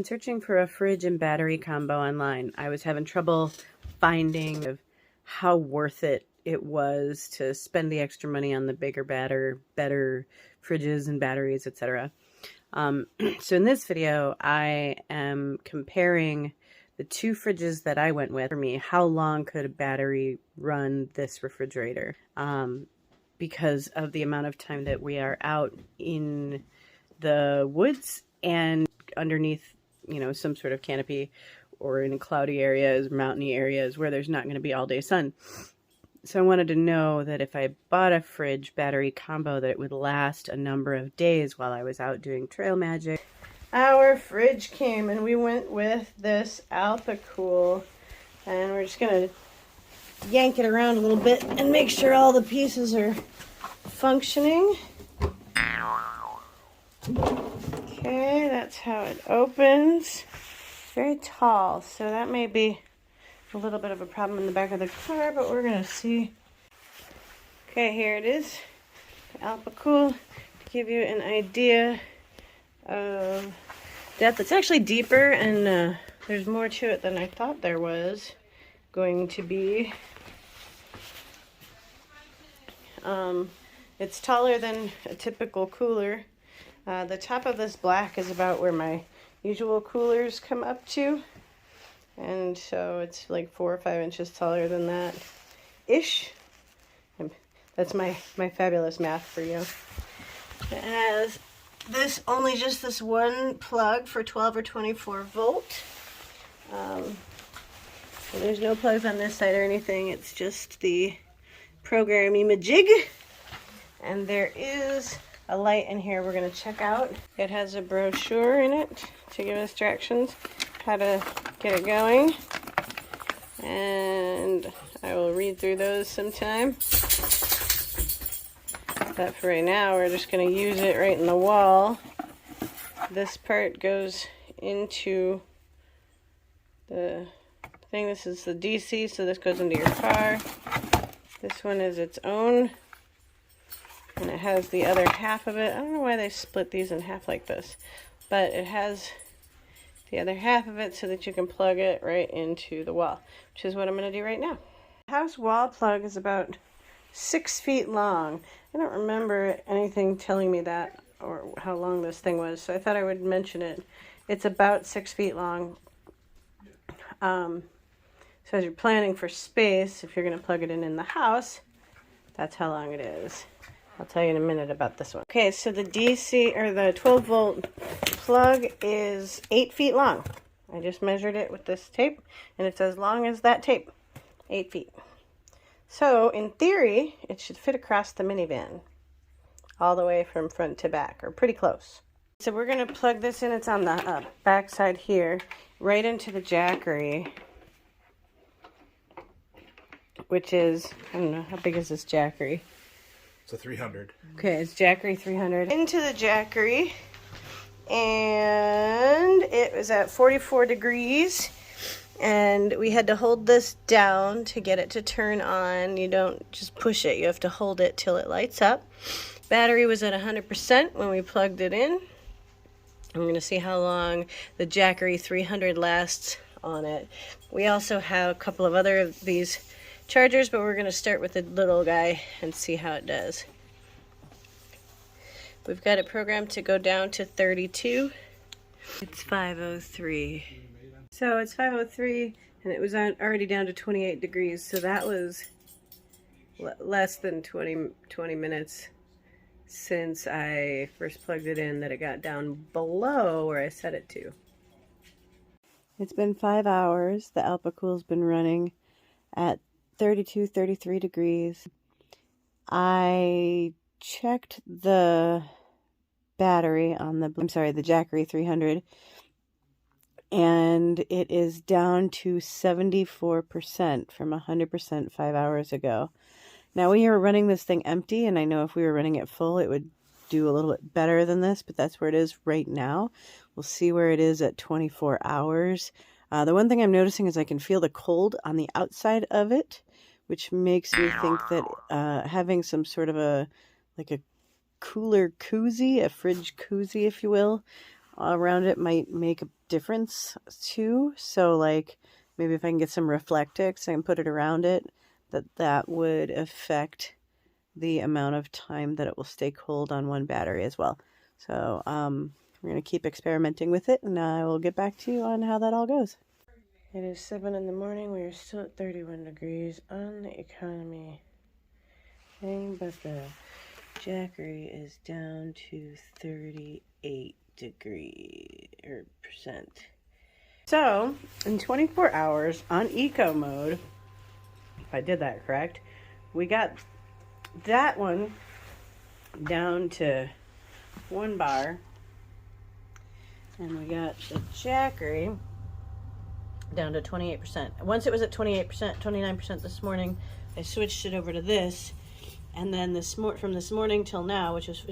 been searching for a fridge and battery combo online. I was having trouble finding how worth it was to spend the extra money on the bigger, better fridges and batteries, etc. So in this video, I am comparing the two fridges that I went with. For me, how long could a battery run this refrigerator? Because of the amount of time that we are out in the woods and underneath, some sort of canopy, or in cloudy areas, mountainy areas where there's not going to be all day sun. So I wanted to know that if I bought a fridge battery combo, that it would last a number of days while I was out doing trail magic. Our fridge came and we went with this Alpicool, and we're just going to yank it around a little bit and make sure all the pieces are functioning. Okay, that's how it opens. Very tall, so that may be a little bit of a problem in the back of the car, but we're going to see. Okay, here it is. The Alpicool, to give you an idea of depth. It's actually deeper, and there's more to it than I thought there was going to be. It's taller than a typical cooler. The top of this black is about where my usual coolers come up to, and so it's like 4 or 5 inches taller than that ish. That's my fabulous math for you. It has just this one plug for 12 or 24 volt. And there's no plugs on this side or anything. It's just the programming majig. And there is a light in here we're going to check out. It has a brochure in it to give us directions how to get it going. And I will read through those sometime. But for right now, we're just going to use it right in the wall. This part goes into the thing. This is the DC, so this goes into your car. This one is its own, and it has the other half of it. I don't know why they split these in half like this, but it has the other half of it so that you can plug it right into the wall, which is what I'm going to do right now. The house wall plug is about 6 feet long. I don't remember anything telling me that or how long this thing was, so I thought I would mention it. It's about 6 feet long. So as you're planning for space, if you're going to plug it in the house, that's how long it is. I'll tell you in a minute about this one. Okay, so the DC, or the 12 volt plug, is 8 feet long. I just measured it with this tape, and it's as long as that tape, 8 feet. So in theory, it should fit across the minivan, all the way from front to back, or pretty close. So we're going to plug this in. It's on the back side here, right into the Jackery, which is, I don't know, how big is this Jackery? It's a 300. Okay, it's Jackery 300. Into the Jackery, and it was at 44 degrees, and we had to hold this down to get it to turn on. You don't just push it, you have to hold it till it lights up. Battery was at 100% when we plugged it in. I'm going to see how long the Jackery 300 lasts on it. We also have a couple of other of these chargers, but we're going to start with the little guy and see how it does. We've got it programmed to go down to 32. It's 5:03. So it's 5:03, and it was already down to 28 degrees, so that was less than 20 minutes since I first plugged it in that it got down below where I set it to. It's been 5 hours. The Alpicool's been running at 32, 33 degrees. I checked the battery on the Jackery 300, and it is down to 74% from 100% 5 hours ago. Now, we are running this thing empty, and I know if we were running it full, it would do a little bit better than this, but that's where it is right now. We'll see where it is at 24 hours. The one thing I'm noticing is I can feel the cold on the outside of it, which makes me think that having some sort of a cooler koozie, a fridge koozie, if you will, around it might make a difference too. So like maybe if I can get some Reflectix and put it around it, that would affect the amount of time that it will stay cold on one battery as well. So we're going to keep experimenting with it, and I will get back to you on how that all goes. It is 7 in the morning. We are still at 31 degrees on the economy thing, but the Jackery is down to 38 degrees or percent. So in 24 hours on eco mode, if I did that correct, we got that one down to 1 bar, and we got the Jackery down to 28%. Once it was at 28%, 29% this morning, I switched it over to this, and then from this morning till now, which is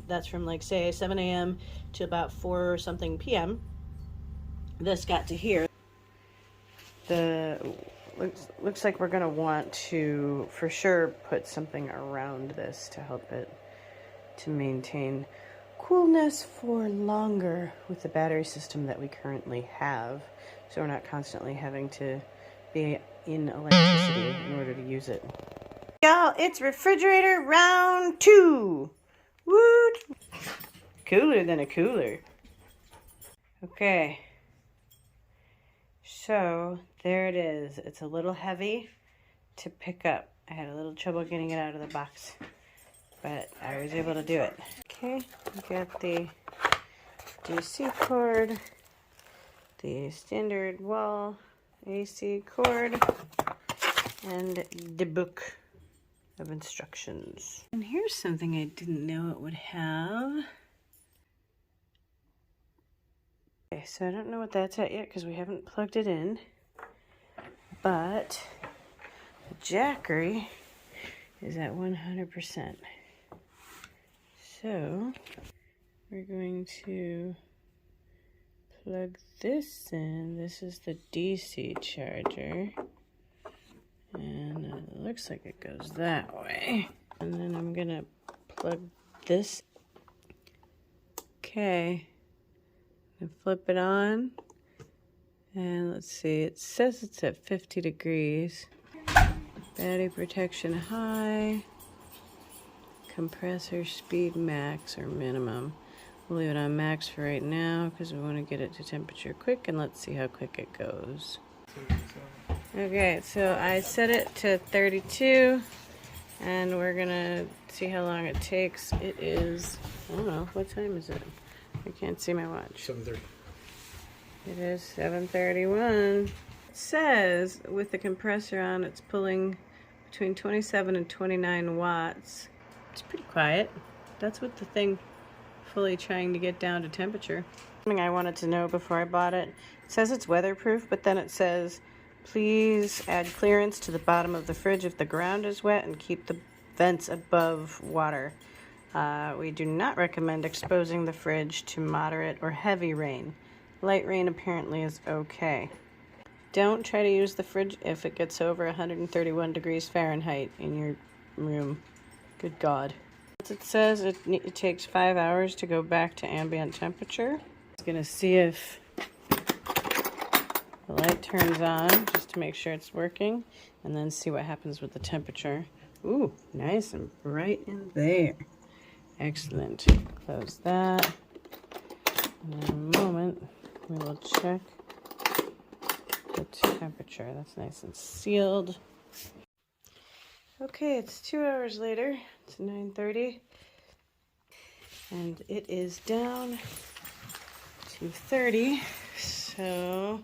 that's from like say 7 a.m. to about 4 or something p.m. This got to here. Looks like we're gonna want to for sure put something around this to help it to maintain coolness for longer with the battery system that we currently have, so we're not constantly having to be in electricity in order to use it. Y'all, it's refrigerator round 2. Woot! Cooler than a cooler. Okay. So there it is. It's a little heavy to pick up. I had a little trouble getting it out of the box, but I was able to do it. Okay, we got the DC cord, the standard wall AC cord, and the book of instructions. And here's something I didn't know it would have. Okay, so I don't know what that's at yet because we haven't plugged it in, but the Jackery is at 100%. So we're going to plug this in. This is the DC charger, and it looks like it goes that way. And then I'm gonna plug this. Okay, and flip it on, and let's see, it says it's at 50 degrees. Battery protection high, compressor speed max or minimum. We'll leave it on max for right now because we want to get it to temperature quick, and let's see how quick it goes. Okay, so I set it to 32, and we're gonna see how long it takes. It is, I don't know, what time is it? I can't see my watch. 7:30. It is 7:31. It says with the compressor on, it's pulling between 27 and 29 watts. It's pretty quiet. That's what the thing fully trying to get down to temperature. Something I wanted to know before I bought it. It says it's weatherproof, but then it says, please add clearance to the bottom of the fridge if the ground is wet and keep the vents above water. We do not recommend exposing the fridge to moderate or heavy rain. Light rain apparently is okay. Don't try to use the fridge if it gets over 131 degrees Fahrenheit in your room. Good God. It says it takes 5 hours to go back to ambient temperature. I'm gonna see if the light turns on just to make sure it's working, and then see what happens with the temperature. Ooh, nice and bright in there. Excellent. Close that. And in a moment, we will check the temperature. That's nice and sealed. Okay, it's 2 hours later. It's 9:30. And it is down to 30. So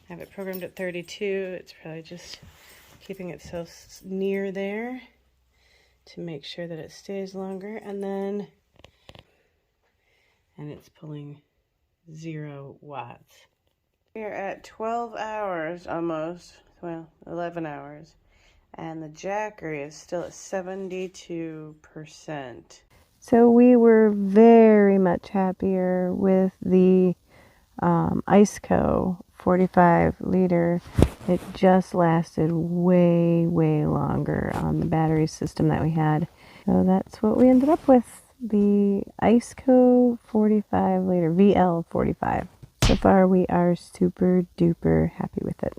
I have it programmed at 32. It's probably just keeping itself near there to make sure that it stays longer. And it's pulling 0 watts. We are at 12 hours almost. Well, 11 hours. And the Jackery is still at 72%. So we were very much happier with the Iceco 45 liter. It just lasted way longer on the battery system that we had. So that's what we ended up with. the Iceco 45 liter VL 45. So far we are super duper happy with it.